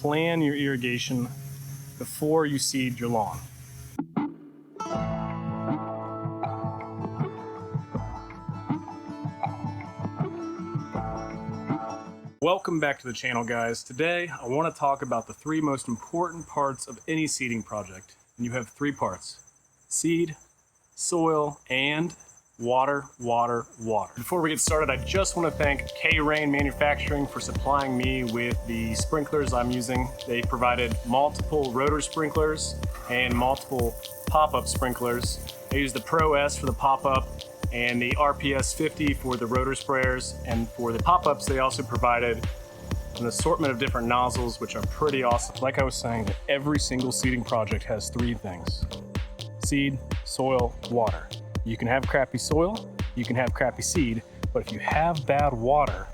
plan your irrigation before you seed your lawn. Welcome back to the channel, guys. Today I want to talk about the three most important parts of any seeding project. And you have three parts: seed, soil, and water, water, water. Before we get started, I just want to thank K-Rain Manufacturing for supplying me with the sprinklers I'm using. They provided multiple rotor sprinklers and multiple pop-up sprinklers. I used the Pro S for the pop-up and the RPS 50 for the rotor sprayers, and for the pop-ups they also provided an assortment of different nozzles, which are pretty awesome. Like I was saying, every single seeding project has three things: seed, soil, water. You can have crappy soil, you can have crappy seed, but if you have bad water,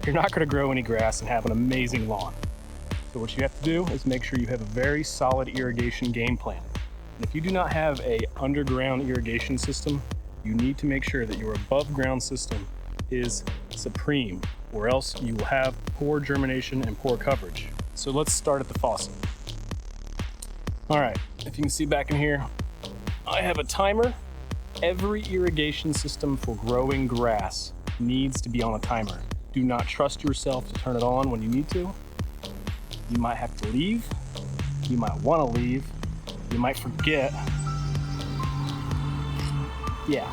you're not going to grow any grass and have an amazing lawn. So what you have to do is make sure you have a very solid irrigation game plan. And if you do not have an underground irrigation system, you need to make sure that your above ground system is supreme, or else you will have poor germination and poor coverage. So let's start at the faucet. All right, if you can see back in here, I have a timer. Every irrigation system for growing grass needs to be on a timer. Do not trust yourself to turn it on when you need to. You might have to leave. You might want to leave. You might forget. Yeah,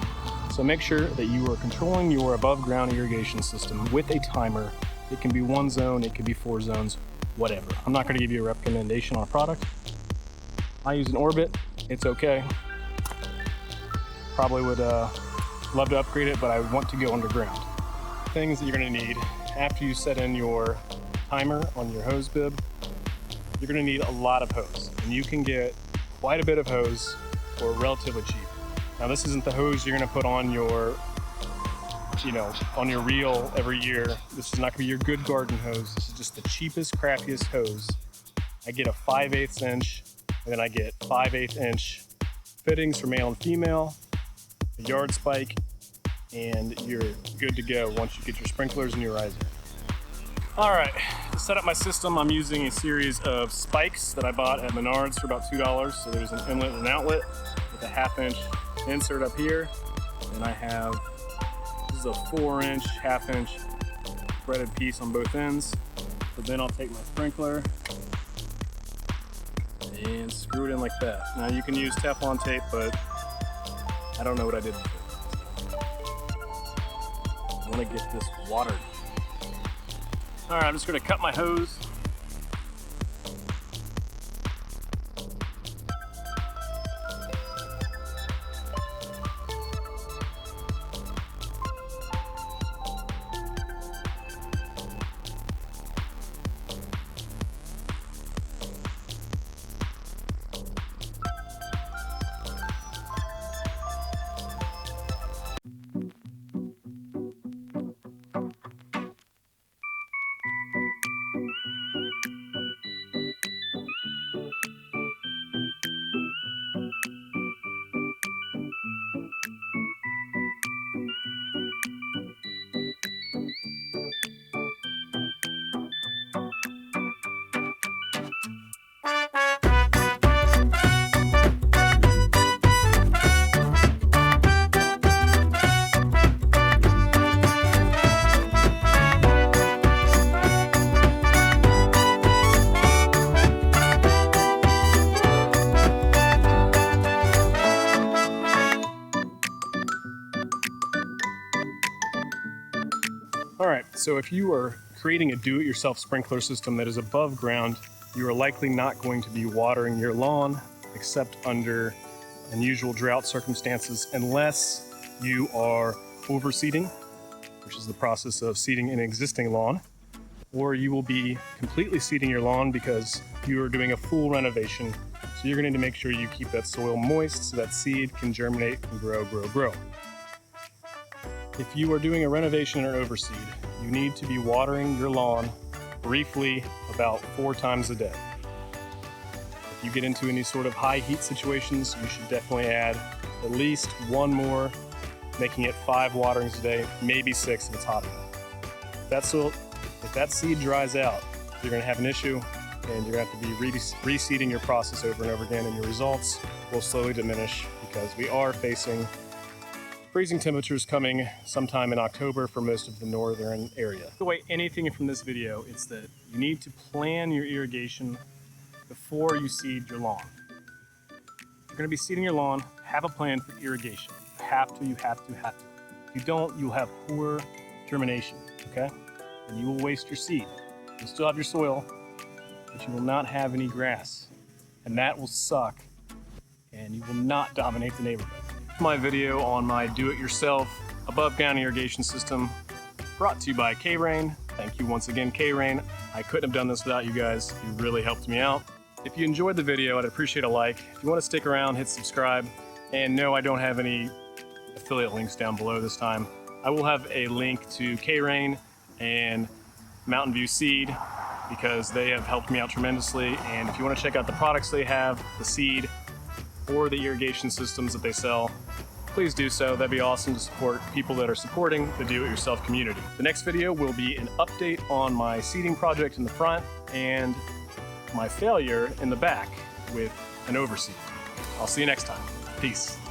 so make sure that you are controlling your above ground irrigation system with a timer. It can be 1 zone, it could be 4 zones, whatever. I'm not going to give you a recommendation on a product. I use an Orbit, it's okay. Probably would love to upgrade it, but I want to go underground. Things that you're going to need after you set in your timer on your hose bib, you're going to need a lot of hose, and you can get quite a bit of hose for relatively cheap. Now, this isn't the hose you're going to put on your, on your reel every year. This is not going to be your good garden hose. This is just the cheapest, crappiest hose. I get a 5/8 inch, and then I get 5/8 inch fittings for male and female, a yard spike, and you're good to go once you get your sprinklers and your riser. All right, to set up my system, I'm using a series of spikes that I bought at Menards for about $2. So there's an inlet and an outlet with a 1/2 inch insert up here, and I have, this is a 4-inch, 1/2 inch threaded piece on both ends. So then I'll take my sprinkler and screw it in like that. Now you can use Teflon tape, but I don't know what I did with it. I want to get this watered. All right, I'm just going to cut my hose. All right, so if you are creating a do-it-yourself sprinkler system that is above ground, you are likely not going to be watering your lawn except under unusual drought circumstances, unless you are overseeding, which is the process of seeding an existing lawn, or you will be completely seeding your lawn because you are doing a full renovation. So you're going to need to make sure you keep that soil moist so that seed can germinate and grow. If you are doing a renovation or overseed, you need to be watering your lawn briefly about 4 times a day. If you get into any sort of high heat situations, you should definitely add at least 1 more, making it 5 waterings a day, maybe 6 if it's hot enough. If that seed dries out, you're going to have an issue. and you're going to have to be reseeding your process over and over again, and your results will slowly diminish because we are facing freezing temperatures coming sometime in October for most of the northern area. Take away anything from this video, it's that you need to plan your irrigation before you seed your lawn. If you're going to be seeding your lawn, have a plan for irrigation. You have to. If you don't, you'll have poor germination, okay? And you will waste your seed. You'll still have your soil, but you will not have any grass. And that will suck, and you will not dominate the neighborhood. My video on my do-it-yourself above-ground irrigation system, brought to you by K-Rain. Thank you once again, K-Rain. I couldn't have done this without you guys. You really helped me out. If you enjoyed the video, I'd appreciate a like. If you want to stick around, hit subscribe. And no, I don't have any affiliate links down below this time. I will have a link to K-Rain and Mountain View Seed because they have helped me out tremendously. And if you want to check out the products they have, the seed, or the irrigation systems that they sell, please do so. That'd be awesome to support people that are supporting the do-it-yourself community. The next video will be an update on my seeding project in the front and my failure in the back with an overseed. I'll see you next time. Peace.